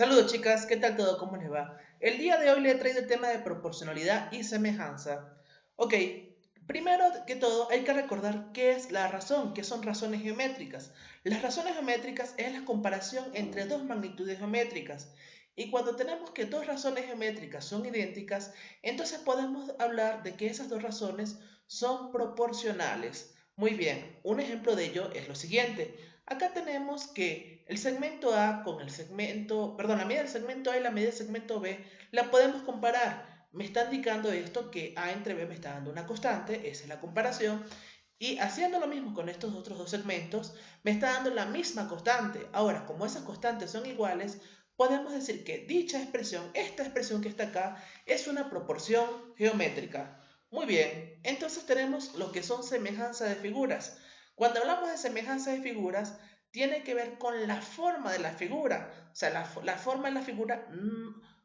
Saludos chicas, ¿qué tal todo? ¿Cómo les va? El día de hoy le he traído el tema de proporcionalidad y semejanza. Ok, primero que todo hay que recordar qué es la razón, qué son razones geométricas. Las razones geométricas es la comparación entre dos magnitudes geométricas. Y cuando tenemos que dos razones geométricas son idénticas, entonces podemos hablar de que esas dos razones son proporcionales. Muy bien, un ejemplo de ello es lo siguiente. Acá tenemos que el segmento A con el segmento, perdón, la medida del segmento A y la medida del segmento B la podemos comparar. Me está indicando esto que A entre B me está dando una constante, esa es la comparación. Y haciendo lo mismo con estos otros dos segmentos, me está dando la misma constante. Ahora, como esas constantes son iguales, podemos decir que dicha expresión, esta expresión que está acá, es una proporción geométrica. Muy bien, entonces tenemos lo que son semejanza de figuras. Cuando hablamos de semejanza de figuras, tiene que ver con la forma de la figura. O sea, la forma de la figura,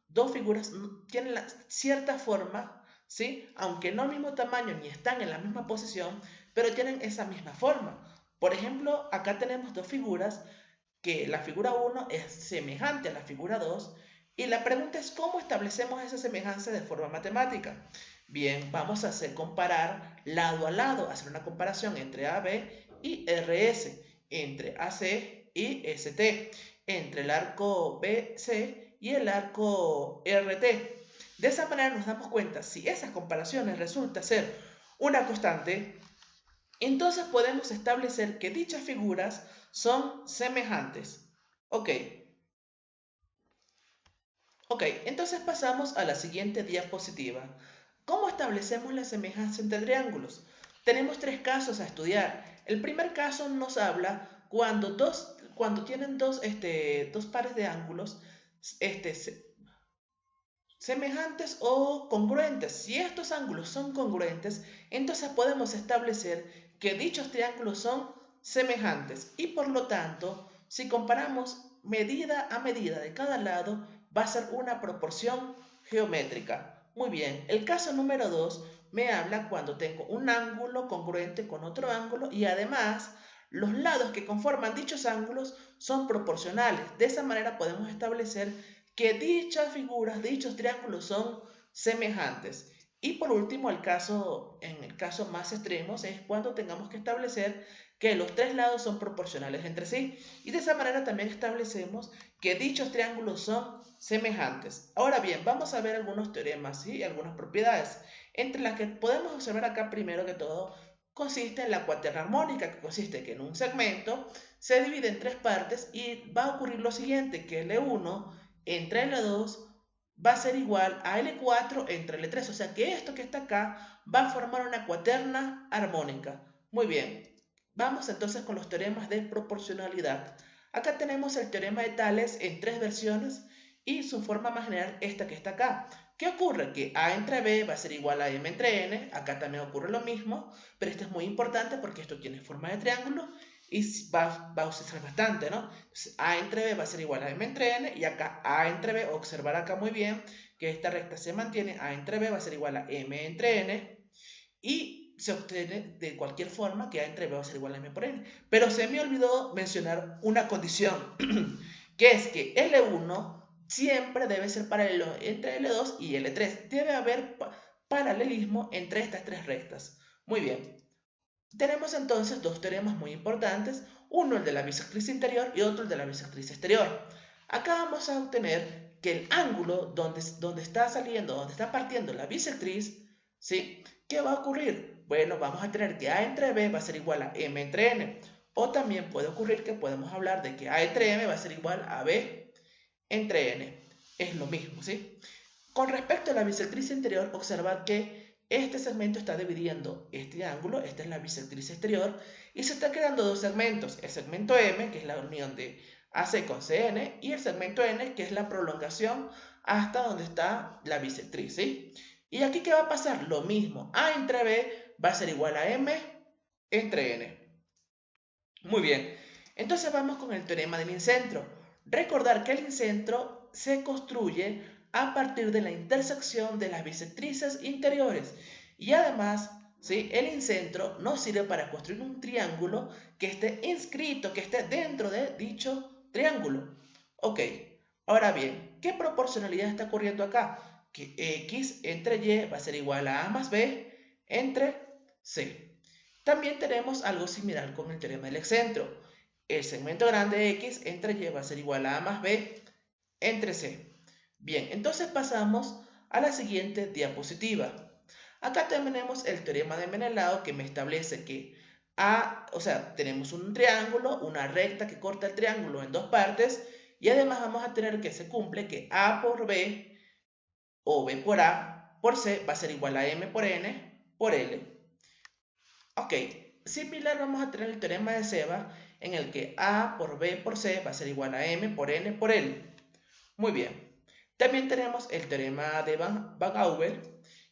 dos figuras tienen cierta forma, ¿sí? Aunque no al mismo tamaño ni están en la misma posición, pero tienen esa misma forma. Por ejemplo, acá tenemos dos figuras que la figura 1 es semejante a la figura 2 y la pregunta es cómo establecemos esa semejanza de forma matemática. Bien, vamos a hacer comparar lado a lado, hacer una comparación entre AB y RS, entre AC y ST, entre el arco BC y el arco RT. De esa manera nos damos cuenta si esas comparaciones resulta ser una constante, entonces podemos establecer que dichas figuras son semejantes. Ok, ok, entonces pasamos a la siguiente diapositiva. ¿Cómo establecemos la semejanza entre triángulos? Tenemos tres casos a estudiar. El primer caso nos habla cuando tienen dos pares de ángulos este, semejantes o congruentes. Si estos ángulos son congruentes, entonces podemos establecer que dichos triángulos son semejantes y por lo tanto, si comparamos medida a medida de cada lado, va a ser una proporción geométrica. Muy bien, el caso número 2 me habla cuando tengo un ángulo congruente con otro ángulo y además los lados que conforman dichos ángulos son proporcionales. De esa manera podemos establecer que dichas figuras, dichos triángulos son semejantes. Y por último, en el caso más extremo es cuando tengamos que establecer que los tres lados son proporcionales entre sí. Y de esa manera también establecemos que dichos triángulos son semejantes. Ahora bien, vamos a ver algunos teoremas y algunas propiedades. Entre las que podemos observar acá primero que todo, consiste en la cuaterna armónica, que consiste que en un segmento se divide en tres partes y va a ocurrir lo siguiente, que L1 entre L2 va a ser igual a L4 entre L3. O sea que esto que está acá va a formar una cuaterna armónica. Muy bien, vamos entonces con los teoremas de proporcionalidad. Acá tenemos el teorema de Tales en tres versiones y su forma más general esta que está acá. ¿Qué ocurre? Que A entre B va a ser igual a M entre N. Acá también ocurre lo mismo, pero esto es muy importante porque esto tiene forma de triángulo y va a usar bastante, ¿no? Entonces, A entre B va a ser igual a M entre N y acá A entre B, observar acá muy bien que esta recta se mantiene, A entre B va a ser igual a M entre N y se obtiene de cualquier forma que A entre B va a ser igual a M por N. Pero se me olvidó mencionar una condición, que es que L1 siempre debe ser paralelo entre L2 y L3. Debe haber paralelismo entre estas tres rectas. Muy bien. Tenemos entonces dos teoremas muy importantes, uno el de la bisectriz interior y otro el de la bisectriz exterior. Acá vamos a obtener que el ángulo donde está saliendo, donde está partiendo la bisectriz, ¿sí? ¿Qué va a ocurrir? Bueno, vamos a tener que A entre B va a ser igual a M entre N. O también puede ocurrir que podemos hablar de que A entre M va a ser igual a B entre N. Es lo mismo, ¿sí? Con respecto a la bisectriz interior, observar que este segmento está dividiendo este ángulo, esta es la bisectriz exterior, y se están creando dos segmentos, el segmento M, que es la unión de AC con CN, y el segmento N, que es la prolongación hasta donde está la bisectriz, ¿sí? Y aquí, ¿qué va a pasar? Lo mismo, A entre B va a ser igual a M entre N. Muy bien, entonces vamos con el teorema del incentro. Recordar que el incentro se construye a partir de la intersección de las bisectrices interiores y además, ¿sí? El incentro nos sirve para construir un triángulo que esté inscrito, que esté dentro de dicho triángulo. Ok, Ahora bien, ¿qué proporcionalidad está ocurriendo acá? Que X entre Y va a ser igual a A más B entre C. También tenemos algo similar con el teorema del excentro. El segmento grande X entre Y va a ser igual a A más B entre C. Bien, entonces pasamos a la siguiente diapositiva. Acá tenemos el teorema de Menelao que me establece que tenemos un triángulo, una recta que corta el triángulo en dos partes y además vamos a tener que se cumple que A por B o B por A por C va a ser igual a M por N por L. Ok, similar vamos a tener el teorema de Seba en el que A por B por C va a ser igual a M por N por L. Muy bien. También tenemos el teorema de Van Auber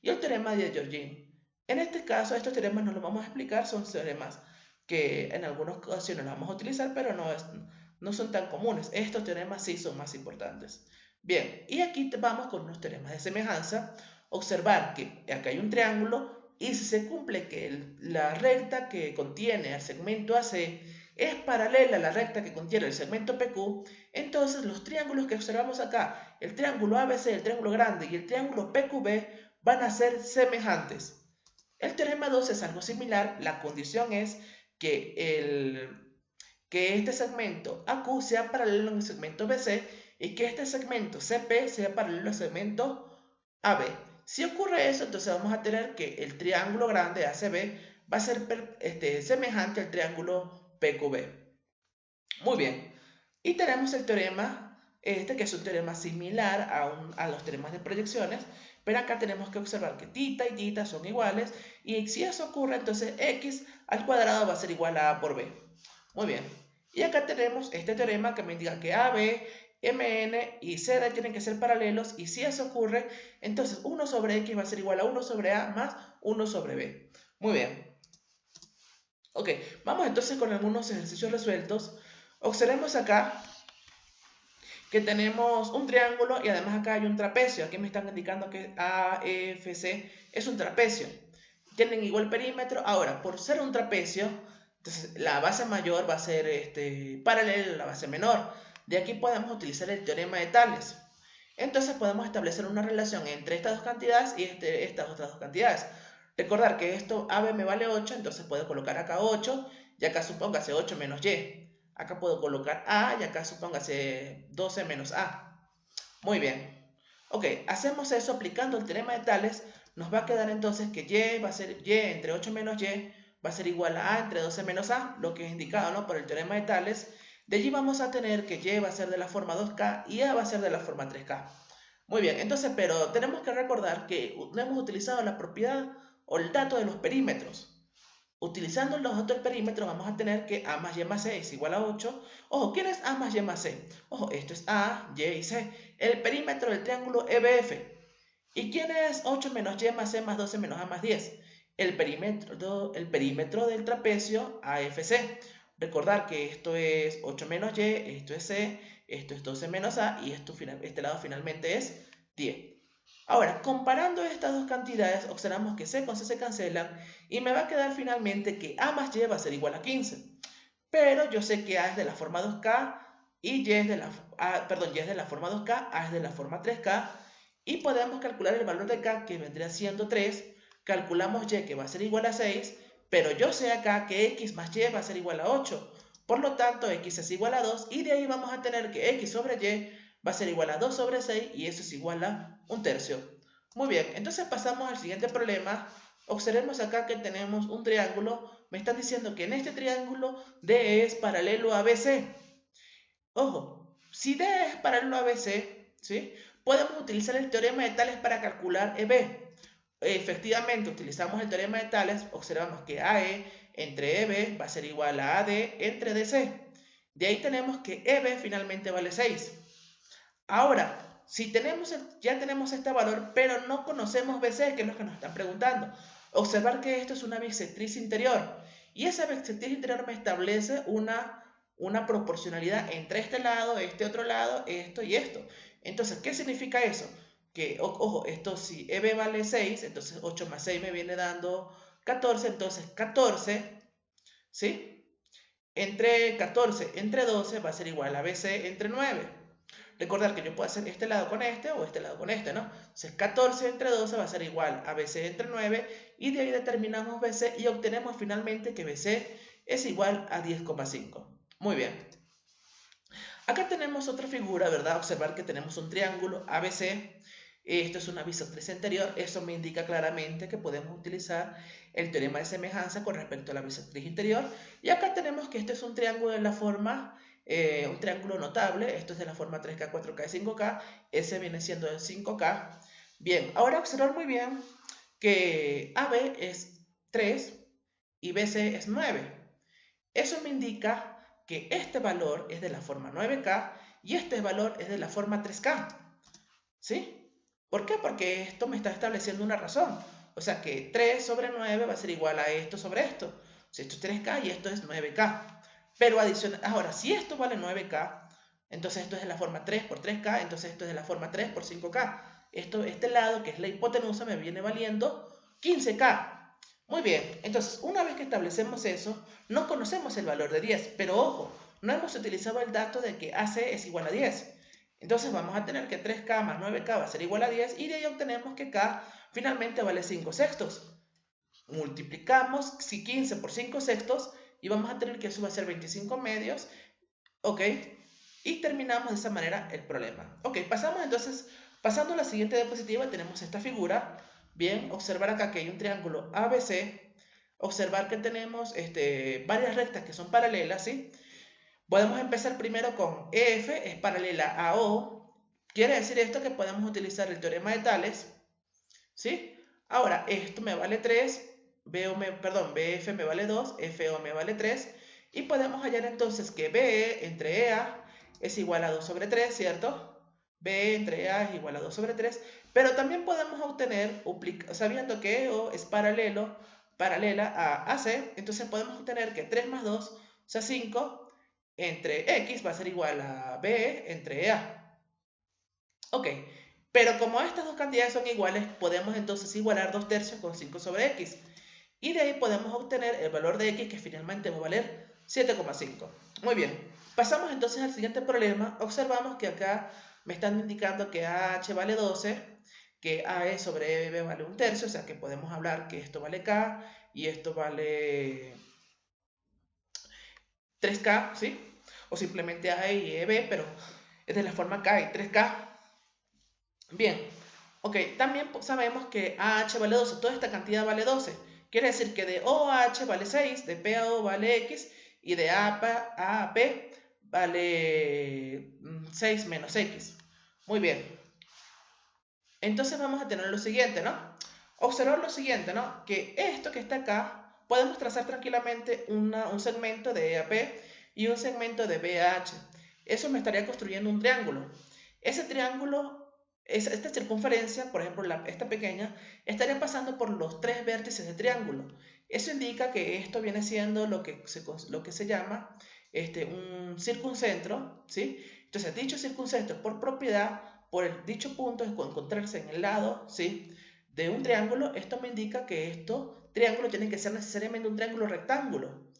y el teorema de Georgin. En este caso, estos teoremas no los vamos a explicar, son teoremas que en algunas ocasiones los vamos a utilizar, pero no son tan comunes. Estos teoremas sí son más importantes. Bien, y aquí vamos con unos teoremas de semejanza. Observar que acá hay un triángulo y si se cumple que la recta que contiene el segmento AC es paralela a la recta que contiene el segmento PQ, entonces los triángulos que observamos acá, el triángulo ABC, el triángulo grande y el triángulo PQB van a ser semejantes. El teorema 2 es algo similar, la condición es que, este segmento AQ sea paralelo en el segmento BC y que este segmento CP sea paralelo al segmento AB. Si ocurre eso, entonces vamos a tener que el triángulo grande ACB va a ser semejante al triángulo PQB. Muy bien. Y tenemos el teorema, que es un teorema similar a los teoremas de proyecciones, pero acá tenemos que observar que tita y tita son iguales, y si eso ocurre, entonces x al cuadrado va a ser igual a a por b. Muy bien. Y acá tenemos este teorema que me indica que AB, MN y CD tienen que ser paralelos, y si eso ocurre, entonces 1 sobre x va a ser igual a 1 sobre a más 1 sobre b. Muy bien. Ok, vamos entonces con algunos ejercicios resueltos. Observemos acá que tenemos un triángulo y además acá hay un trapecio. Aquí me están indicando que AFC es un trapecio. Tienen igual perímetro. Ahora, por ser un trapecio, entonces la base mayor va a ser paralela a la base menor. De aquí podemos utilizar el teorema de Tales. Entonces podemos establecer una relación entre estas dos cantidades y estas otras dos cantidades. Recordar que esto AB me vale 8, entonces puedo colocar acá 8 y acá supóngase 8 menos Y. Acá puedo colocar A y acá supóngase 12 menos A. Muy bien. Ok, hacemos eso aplicando el teorema de Tales. Nos va a quedar entonces que Y va a ser Y entre 8 menos Y va a ser igual a A entre 12 menos A, lo que es indicado, ¿no?, por el teorema de Tales. De allí vamos a tener que Y va a ser de la forma 2K y A va a ser de la forma 3K. Muy bien, entonces, pero tenemos que recordar que no hemos utilizado la propiedad o el dato de los perímetros. Utilizando los datos del perímetro vamos a tener que A más Y más C es igual a 8. Ojo, ¿quién es A más Y más C? Ojo, esto es A, Y y C. El perímetro del triángulo EBF. ¿Y quién es 8 menos Y más C más 12 menos A más 10? El perímetro del trapecio AFC. Recordar que esto es 8 menos Y, esto es C, esto es 12 menos A y este lado finalmente es 10. Ahora, comparando estas dos cantidades, observamos que C con C se cancelan y me va a quedar finalmente que A más Y va a ser igual a 15. Pero yo sé que A es de la forma 2K y Y es de la, Y es de la forma 2K, A es de la forma 3K y podemos calcular el valor de K que vendría siendo 3. Calculamos Y que va a ser igual a 6, pero yo sé acá que X más Y va a ser igual a 8. Por lo tanto, X es igual a 2 y de ahí vamos a tener que X sobre Y va a ser igual a 2 sobre 6 y eso es igual a 1/3. Muy bien, entonces pasamos al siguiente problema. Observemos acá que tenemos un triángulo. Me están diciendo que en este triángulo D es paralelo a BC. Ojo, si D es paralelo a BC, ¿sí?, podemos utilizar el teorema de Tales para calcular EB. Efectivamente, utilizamos el teorema de Tales, observamos que AE entre EB va a ser igual a AD entre DC. De ahí tenemos que EB finalmente vale 6. Ahora, si ya tenemos este valor, pero no conocemos BC, que es lo que nos están preguntando, observar que esto es una bisectriz interior. Y esa bisectriz interior me establece una proporcionalidad entre este lado, este otro lado, esto y esto. Entonces, ¿qué significa eso? Que, ojo, esto si EB vale 6, entonces 8 más 6 me viene dando 14, entonces 14, ¿sí? Entre 14 entre 12 va a ser igual a BC entre 9. recordar que yo puedo hacer este lado con este o este lado con este, ¿no? Entonces 14 entre 12 va a ser igual a BC entre 9 y de ahí determinamos BC y obtenemos finalmente que BC es igual a 10,5. Muy bien. Acá tenemos otra figura, ¿verdad? Observar que tenemos un triángulo ABC. Esto es una bisectriz interior. Eso me indica claramente que podemos utilizar el teorema de semejanza con respecto a la bisectriz interior. Y acá tenemos que este es un triángulo de la forma, un triángulo notable. Esto es de la forma 3K, 4K y 5K. Ese viene siendo el 5K. Bien, ahora observar muy bien que AB es 3 y BC es 9. Eso me indica que este valor es de la forma 9K y este valor es de la forma 3K. ¿Sí? ¿Por qué? Porque esto me está estableciendo una razón. O sea que 3 sobre 9 va a ser igual a esto sobre esto. Si esto es 3K y esto es 9K. Pero adicional, ahora, si esto vale 9K, entonces esto es de la forma 3 por 3K, entonces esto es de la forma 3 por 5K. Este lado, que es la hipotenusa, me viene valiendo 15K. Muy bien, entonces una vez que establecemos eso, no conocemos el valor de 10, pero ojo, no hemos utilizado el dato de que AC es igual a 10. Entonces vamos a tener que 3K más 9K va a ser igual a 10 y de ahí obtenemos que K finalmente vale 5 sextos. Multiplicamos 15 por 5 sextos y vamos a tener que eso va a ser 25 medios, ¿ok? Y terminamos de esa manera el problema. Ok, pasamos entonces, pasando a la siguiente diapositiva, tenemos esta figura. Bien, observar acá que hay un triángulo ABC, observar que tenemos varias rectas que son paralelas, ¿sí? Podemos empezar primero con EF, es paralela a O. Quiere decir esto que podemos utilizar el teorema de Tales, ¿sí? Ahora, esto me vale 3, BF me vale 2, FO me vale 3, y podemos hallar entonces que BE entre EA es igual a 2 sobre 3, ¿cierto? BE entre EA es igual a 2 sobre 3, pero también podemos obtener, sabiendo que EO es paralela a AC, entonces podemos obtener que 3 más 2, o sea 5, entre X va a ser igual a BE entre EA. Ok, pero como estas dos cantidades son iguales, podemos entonces igualar 2 tercios con 5 sobre X. Y de ahí podemos obtener el valor de X que finalmente va a valer 7,5. Muy bien, pasamos entonces al siguiente problema. Observamos que acá me están indicando que AH vale 12, que AE sobre EB vale 1 tercio, o sea que podemos hablar que esto vale K y esto vale 3K, ¿sí? O simplemente AE y EB, pero es de la forma K y 3K. Bien, ok, también sabemos que AH vale 12, toda esta cantidad vale 12. Quiere decir que de O a H vale 6, de P a O vale X y de A a P vale 6 menos X. Muy bien. Entonces vamos a tener lo siguiente, ¿no? Observar lo siguiente, ¿no? Que esto que está acá, podemos trazar tranquilamente un segmento de E a P y un segmento de B a H. Eso me estaría construyendo un triángulo. Ese triángulo, esta circunferencia, por ejemplo, esta pequeña, estaría pasando por los 3 vértices de triángulo. Eso indica que esto viene siendo lo que se llama un circuncentro, ¿sí? Entonces, dicho circuncentro, por propiedad, por el dicho punto, encontrarse en el lado, ¿sí?, de un triángulo, esto me indica que triángulo tiene que ser necesariamente un triángulo rectángulo.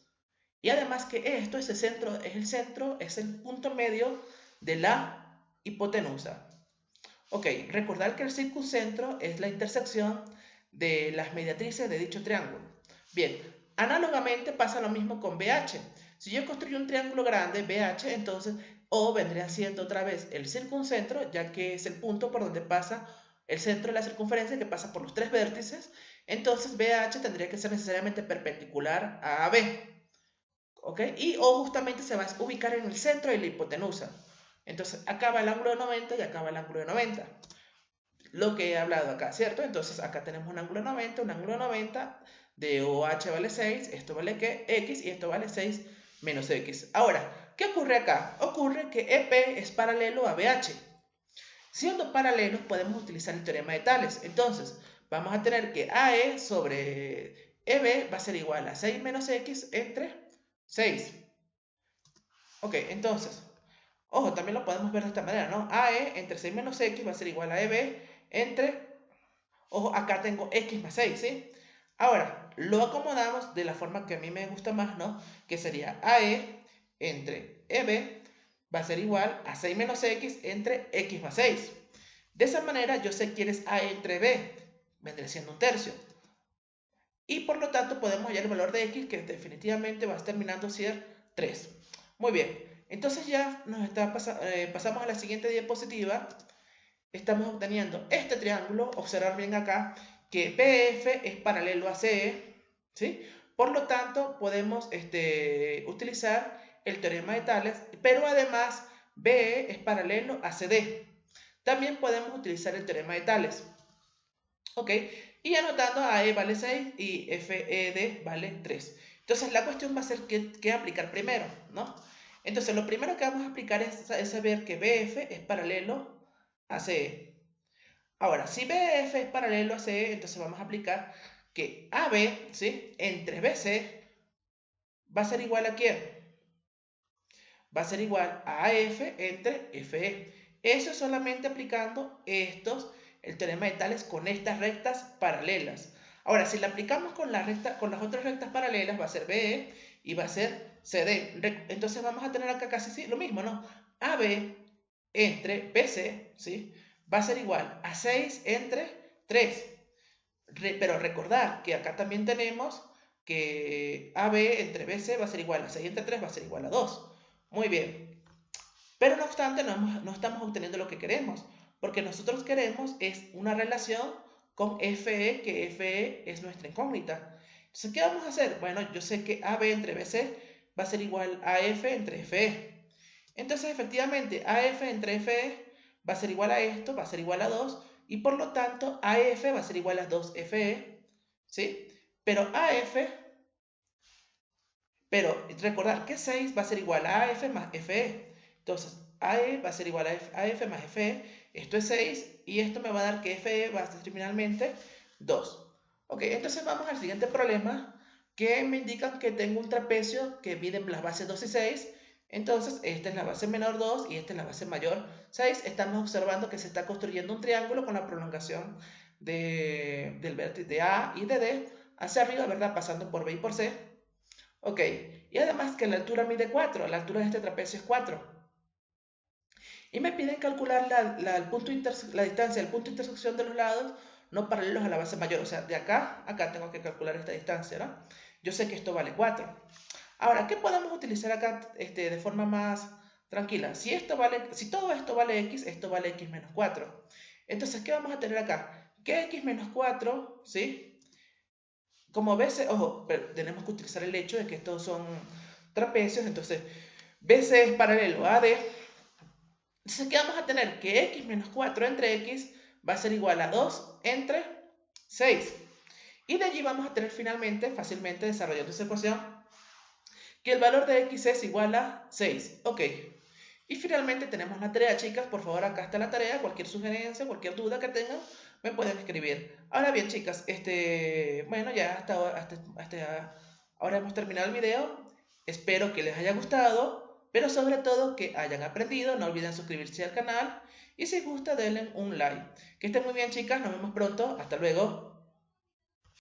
Y además que esto es el punto medio de la hipotenusa. Ok, recordar que el circuncentro es la intersección de las mediatrices de dicho triángulo. Bien, análogamente pasa lo mismo con BH. Si yo construyo un triángulo grande, BH, entonces O vendría siendo otra vez el circuncentro, ya que es el punto por donde pasa el centro de la circunferencia que pasa por los 3 vértices. Entonces BH tendría que ser necesariamente perpendicular a AB. ¿Ok? Y O justamente se va a ubicar en el centro de la hipotenusa. Entonces acá va el ángulo de 90 y acá va el ángulo de 90. Lo que he hablado acá, ¿cierto? Entonces acá tenemos un ángulo de 90, de OH vale 6, esto vale ¿qué? X y esto vale 6 menos X. Ahora, ¿qué ocurre acá? Ocurre que EP es paralelo a BH. Siendo paralelos podemos utilizar el teorema de Tales. Entonces, vamos a tener que AE sobre EB va a ser igual a 6 menos X entre 6. Ok, entonces, ojo, también lo podemos ver de esta manera, ¿no? AE entre 6 menos X va a ser igual a EB entre, ojo, acá tengo X más 6, ¿sí? Ahora, lo acomodamos de la forma que a mí me gusta más, ¿no? Que sería AE entre EB va a ser igual a 6 menos x entre x más 6. De esa manera yo sé quién es a entre b, vendría siendo un tercio. Y por lo tanto podemos hallar el valor de x, que definitivamente va a estar terminando ser 3. Muy bien, entonces ya pasamos a la siguiente diapositiva. Estamos obteniendo este triángulo. Observar bien acá que BF es paralelo a CE, ¿sí? Por lo tanto, podemos utilizar el teorema de Tales, pero además BE es paralelo a CD. También podemos utilizar el teorema de Tales. ¿Ok? Y anotando AE vale 6 y FED vale 3. Entonces la cuestión va a ser qué aplicar primero, ¿no? Entonces lo primero que vamos a aplicar es saber que BF es paralelo a CE. Ahora, si BF es paralelo a CE, entonces vamos a aplicar que AB, ¿sí?, entre BC va a ser igual a ¿quién? Va a ser igual a AF entre FE. Eso es solamente aplicando el teorema de Tales con estas rectas paralelas. Ahora, si la aplicamos con las otras rectas paralelas, va a ser BE y va a ser CD. Entonces vamos a tener acá casi lo mismo, ¿no? AB entre BC, ¿sí?, va a ser igual a 6 entre 3. Pero recordar que acá también tenemos que AB entre BC va a ser igual a 6 entre 3, va a ser igual a 2. Muy bien. Pero no obstante, no estamos obteniendo lo que queremos, porque nosotros queremos es una relación con FE, que FE es nuestra incógnita. Entonces, ¿qué vamos a hacer? Bueno, yo sé que AB entre BC va a ser igual a F entre FE. Entonces, efectivamente, AF entre FE va a ser igual a esto, va a ser igual a 2, y por lo tanto, AF va a ser igual a 2FE, ¿sí? Pero recordar que 6 va a ser igual a AF más FE. Entonces, AE va a ser igual a AF más FE. Esto es 6 y esto me va a dar que FE va a ser finalmente 2. Ok, entonces vamos al siguiente problema, que me indican que tengo un trapecio que mide las bases 2 y 6. Entonces, esta es la base menor 2 y esta es la base mayor 6. Estamos observando que se está construyendo un triángulo con la prolongación del vértice de A y de D hacia arriba, ¿verdad? Pasando por B y por C. Ok, y además que la altura mide 4, la altura de este trapecio es 4. Y me piden calcular la distancia del punto de intersección de los lados no paralelos a la base mayor. O sea, de acá a acá tengo que calcular esta distancia, ¿no? Yo sé que esto vale 4. Ahora, ¿qué podemos utilizar acá de forma más tranquila? Si todo esto vale x, esto vale x menos 4. Entonces, ¿qué vamos a tener acá? Que x menos 4, ¿sí? Como BC, ojo, pero tenemos que utilizar el hecho de que estos son trapecios, entonces BC es paralelo a AD. Entonces, ¿qué vamos a tener? Que x menos 4 entre x va a ser igual a 2 entre 6. Y de allí vamos a tener finalmente, fácilmente desarrollando esa ecuación, que el valor de x es igual a 6. Ok. Y finalmente tenemos la tarea, chicas. Por favor, acá está la tarea. Cualquier sugerencia, cualquier duda que tengan, me pueden escribir. Ahora bien, chicas, bueno, ya hasta ahora hemos terminado el video. Espero que les haya gustado, pero sobre todo que hayan aprendido. No olviden suscribirse al canal y si gusta, denle un like. Que estén muy bien, chicas. Nos vemos pronto. Hasta luego.